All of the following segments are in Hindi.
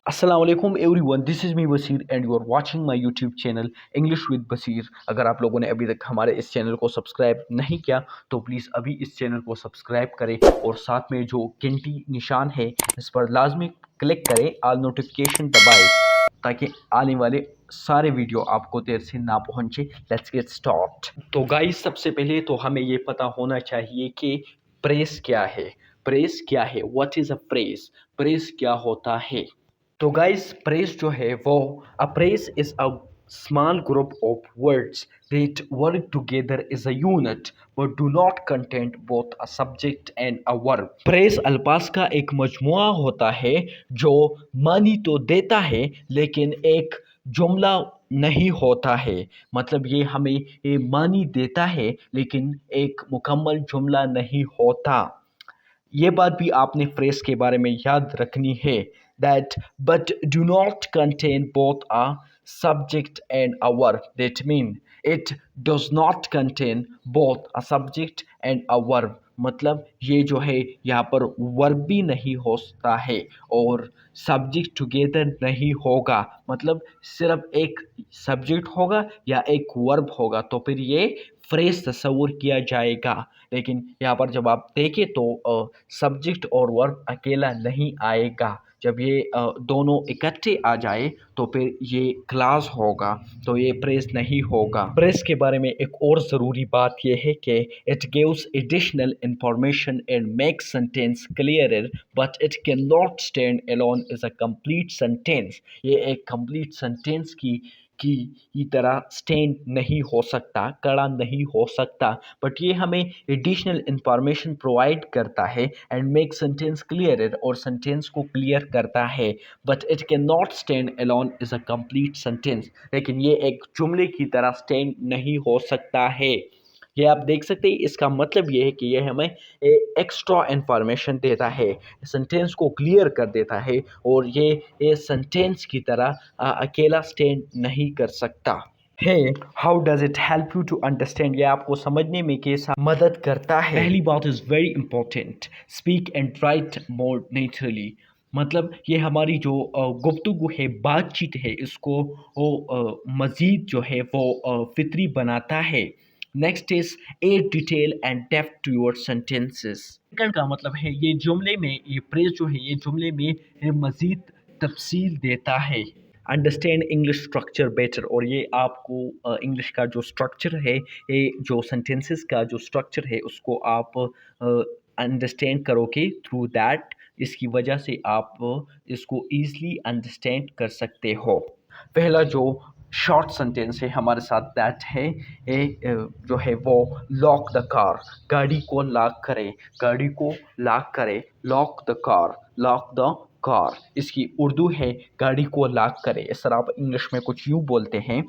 अस्सलाम वालेकुम everyone, this is me Basir and you are watching my YouTube channel English with Basir. अगर आप लोगों ने अभी तक हमारे इस चैनल को सब्सक्राइब नहीं किया तो प्लीज़ अभी इस चैनल को सब्सक्राइब करें और साथ में जो घंटी निशान है इस पर लाजमी क्लिक करें, ऑल नोटिफिकेशन दबाएं ताकि आने वाले सारे वीडियो आपको देर से ना पहुंचे। Let's get start. तो गाइस, सबसे पहले तो हमें ये पता होना चाहिए कि प्रेस क्या है। प्रेस क्या है? What is a press? Press क्या होता है? तो गाइस, प्रेस जो है वो a press is a small group of words that work together as a unit but do not contain both a subject and a verb। Press अल्फाज का एक मजमुआ होता है जो मानी तो देता है लेकिन एक जुमला नहीं होता है। मतलब ये हमें ये मानी देता है लेकिन एक मुकम्मल जुमला नहीं होता। ये बात भी आपने फ्रेज के बारे में याद रखनी है that but do not contain both a subject and a verb। that mean it does not contain both a subject and a verb। मतलब ये जो है यहाँ पर वर्ब भी नहीं हो सकता है और सब्जेक्ट टुगेदर नहीं होगा। मतलब सिर्फ एक सब्जेक्ट होगा या एक वर्ब होगा तो फिर ये फ्रेज तस्वुर किया जाएगा। लेकिन यहाँ पर जब आप देखें तो सब्जेक्ट और वर्ब अकेला नहीं आएगा। जब ये दोनों इकट्ठे आ जाए तो फिर ये क्लास होगा, तो ये प्रेस नहीं होगा। प्रेस के बारे में एक और ज़रूरी बात यह है कि it gives additional information and makes sentence clearer but it can not stand alone as a complete sentence. ये एक कंप्लीट सेंटेंस की तरह स्टैंड नहीं हो सकता, खड़ा नहीं हो सकता, बट ये हमें एडिशनल इंफॉर्मेशन प्रोवाइड करता है एंड मेक सेंटेंस क्लियर और सेंटेंस को क्लियर करता है। But it can not stand alone as a complete sentence. लेकिन ये एक जुमले की तरह स्टैंड नहीं हो सकता है। ये आप देख सकते हैं, इसका मतलब ये है कि ये हमें एक्स्ट्रा इंफॉर्मेशन देता है, सेंटेंस को क्लियर कर देता है और ये सेंटेंस की तरह अकेला स्टैंड नहीं कर सकता है। How does it help you to understand? ये आपको समझने में कैसा मदद करता है? पहली बात is very important, speak and right more naturally. मतलब ये हमारी जो गुफ्तगू है, बातचीत है, इसको मज़ीद जो है वो फितरी बनाता है। Next is add detail and depth to your sentences. Second का मतलब है ये जुमले में, ये फ्रेज जो है ये जुमले में मज़ीद तफसील देता है। अंडरस्टैंड इंग्लिश स्ट्रक्चर बेटर, और ये आपको इंग्लिश का जो स्ट्रक्चर है, ये जो सेंटेंसेस का जो स्ट्रक्चर है उसको आप अंडरस्टैंड करोगे थ्रू दैट। इसकी वजह से आप इसको ईज़िली अंडरस्टैंड कर सकते हो। पहला जो शॉर्ट सेंटेंस है हमारे साथ दैट है जो है वो लॉक द कार। गाड़ी को लॉक करे, गाड़ी को लॉक करे, lock the car, lock the car. इसकी उर्दू है गाड़ी को लॉक करे। इस तरह आप इंग्लिश में कुछ यूँ बोलते हैं,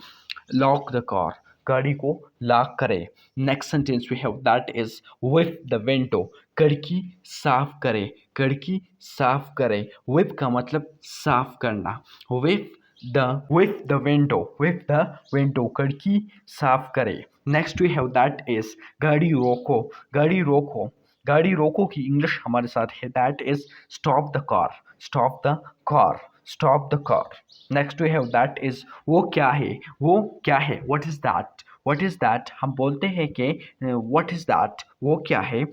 लॉक द कार, गाड़ी को लॉक करे। Next sentence we have that is wipe the window, खिड़की साफ करे, खिड़की साफ करे। विप का मतलब साफ करना। Wipe the window, wipe the window, खिड़की साफ करे। Next we have that is गाड़ी रोको, गाड़ी रोको। गाड़ी रोको की इंग्लिश हमारे साथ है that is stop the car, stop the car, stop the car. Next we have that is वो क्या है, वो क्या है, what is that, what is that. हम बोलते हैं कि व्हाट इज दैट, वो क्या है।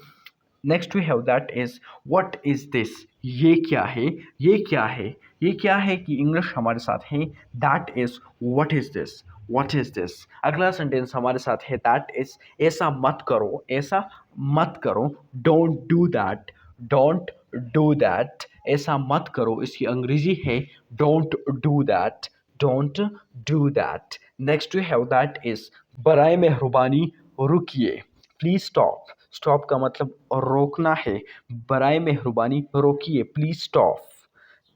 Next we have that is what is this, ये क्या है, ये क्या है। ये क्या है कि इंग्लिश हमारे साथ है that is what is this, what is this. अगला सेंटेंस हमारे साथ है दैट इज ऐसा मत करो, ऐसा मत करो। Don't do that, don't do that, ऐसा मत करो। इसकी अंग्रेजी है don't do that, don't do that. Next we have that is बराए मेहरबानी रुकिए, प्लीज स्टॉप। स्टॉप का मतलब रोकना है, बराए मेहरबानी रोकिए, please stop.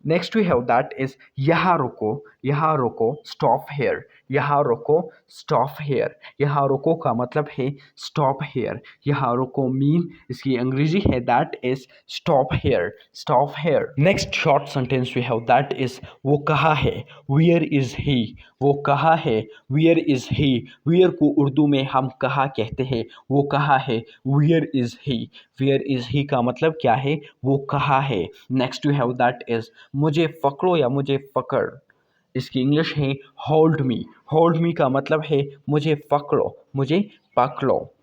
Next we have that is यहाँ रुको, यहाँ रुको, स्टॉप हेयर, यहाँ रुको, स्टॉप हेयर। यहाँ रुको का मतलब है स्टॉप हेयर। यहाँ रुको मीन इसकी अंग्रेजी है that is stop here, stop here. Next short sentence we have that is वो कहाँ है, वेयर इज ही। वो कहाँ है, वेयर इज ही। वेयर को उर्दू में हम कहाँ कहते हैं, वो कहाँ है, where is he. Where is he का मतलब क्या है, वो कहाँ है। Next we have that is मुझे पकड़ो या मुझे पकड़, इसकी इंग्लिश है होल्ड मी। होल्ड मी का मतलब है मुझे पकड़ो, मुझे पकड़ो।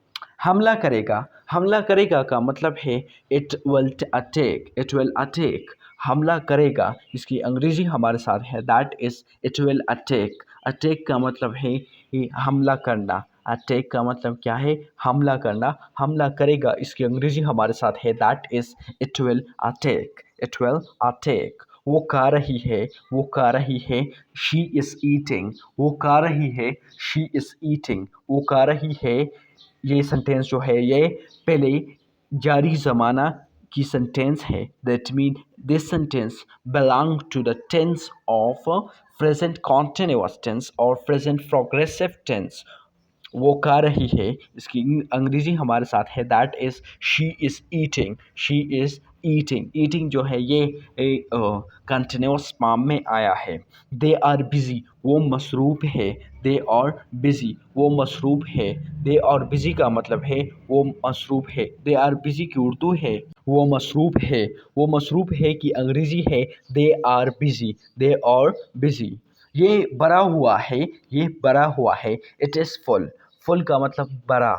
हमला करेगा, हमला करेगा का मतलब है it will attack, it will attack. हमला करेगा, इसकी अंग्रेजी हमारे साथ है that is it will attack. Attack का मतलब है कि हमला करना। अटैक का मतलब क्या है? हमला करना। हमला करेगा, इसकी अंग्रेजी हमारे साथ है that is it will attack, it will attack. वो खा रही है, वो खा रही है, शी इज ईटिंग। वो खा रही है, शी इज ईटिंग। वो खा रही है, ये सेंटेंस जो है ये पहले जारी ज़माना की सेंटेंस है। That mean this sentence belong to the tense of present continuous tense और प्रेजेंट प्रोग्रेसिव टेंस। वो खा रही है, इसकी अंग्रेजी हमारे साथ है that is she is eating, she is eating. Eating जो है ये कंटिन्यूस फॉर्म में आया है। दे आर बिजी, वो मसरूफ़ है। दे आर बिजी, वो मसरूफ़ है। दे आर बिजी का मतलब है वो मसरूफ़ है। दे आर बिजी की उर्दू है वो मसरूफ़ है। वो मसरूफ़ है की अंग्रेजी है they are busy, they are busy. ये बड़ा हुआ है, ये बड़ा हुआ है। इट इज़ फुल, फुल का मतलब बड़ा।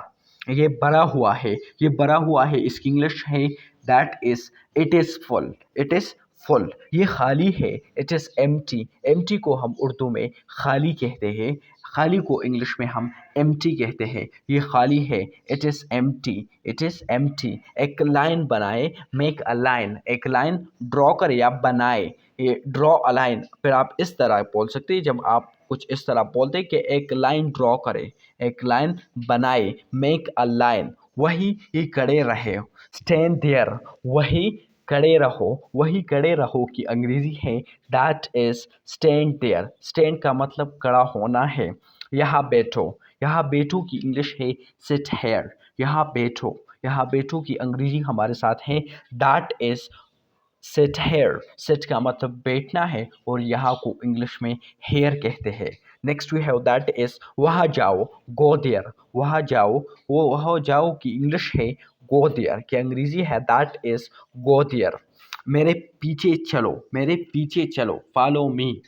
ये बड़ा हुआ है, ये बड़ा हुआ है, इसकी इंग्लिश है that is it is full, it is full. ये खाली है, इट इज़ एम्प्टी। एम्प्टी को हम उर्दू में खाली कहते हैं, खाली को इंग्लिश में हम एम्प्टी कहते हैं। ये खाली है, it is empty, it is empty. एक लाइन बनाए, मेक अ लाइन। एक लाइन ड्रॉ करे या बनाए, ये ड्रॉ अ लाइन। फिर आप इस तरह बोल सकते हैं, जब आप कुछ इस तरह बोलते हैं कि एक लाइन ड्रॉ करे, एक लाइन बनाए, मेक अ लाइन। वही ही खड़े रहे, स्टैंड देयर। वही खड़े रहो, वही खड़े रहो की अंग्रेजी है that is stand there. Stand का मतलब खड़ा होना है। यहाँ बैठो, यहाँ बैठो की इंग्लिश है सिट हेयर। यहाँ बैठो, यहाँ बैठो की अंग्रेजी हमारे साथ है that is sit here. Sit का मतलब बैठना है और यहाँ को इंग्लिश में हेयर कहते हैं। Next we have that is वहाँ जाओ, गो देयर। वहाँ जाओ, वो वहाँ जाओ की इंग्लिश है गो देयर, की अंग्रेजी है दैट इज गो देयर। मेरे पीछे चलो, मेरे पीछे चलो, follow me.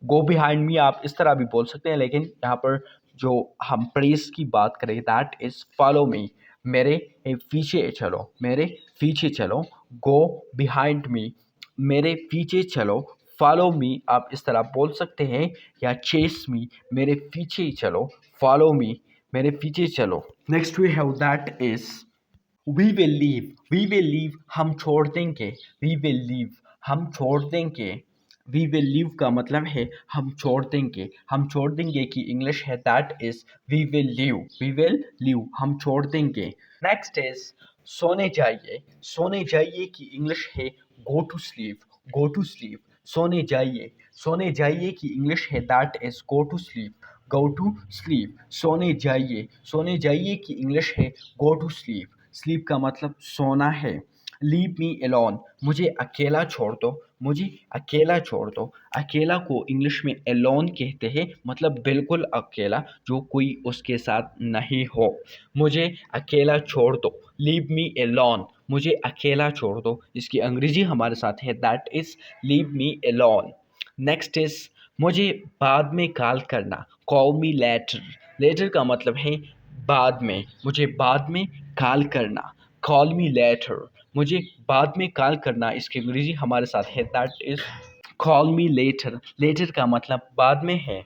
Go behind me आप इस तरह भी बोल सकते हैं, लेकिन यहाँ पर जो हम प्रेस की बात करें दैट इज फॉलो मी। मेरे पीछे चलो, मेरे पीछे चलो। गो बिहाइंड मी, मेरे पीछे चलो। फॉलो मी आप इस तरह बोल सकते हैं, या चेस मी, मेरे पीछे चलो। फॉलो मी, मेरे पीछे चलो। Next we have that is we will leave. We will leave हम छोड़ देंगे। वी विल लीव हम छोड़ देंगे। वी विल लीव का मतलब है हम छोड़ देंगे। हम छोड़ देंगे की इंग्लिश है that is we will leave, we will leave हम छोड़ देंगे। नेक्स्ट इज सोने जाइए। सोने जाइए की इंग्लिश है go to sleep, go to sleep. सोने जाइए, सोने जाइए की इंग्लिश है that is go to sleep, go to sleep. सोने जाइए, सोने जाइए की इंग्लिश है गो टू स्लीप। स्लीप का मतलब सोना है। लीव मी एलोन, मुझे अकेला छोड़ दो, मुझे अकेला छोड़ दो। अकेला को इंग्लिश में एलोन कहते हैं, मतलब बिल्कुल अकेला, जो कोई उसके साथ नहीं हो। मुझे अकेला छोड़ दो, लीव मी एलोन, मुझे अकेला छोड़ दो। इसकी अंग्रेजी हमारे साथ है that is leave me alone. Next is मुझे बाद में कॉल करना, कॉल मी लेटर। लेटर का मतलब है बाद में, मुझे बाद में कॉल करना, कॉल मी लेटर। मुझे बाद में कॉल करना, इसकी अंग्रेजी हमारे साथ है that is call me later. Later का मतलब बाद में है।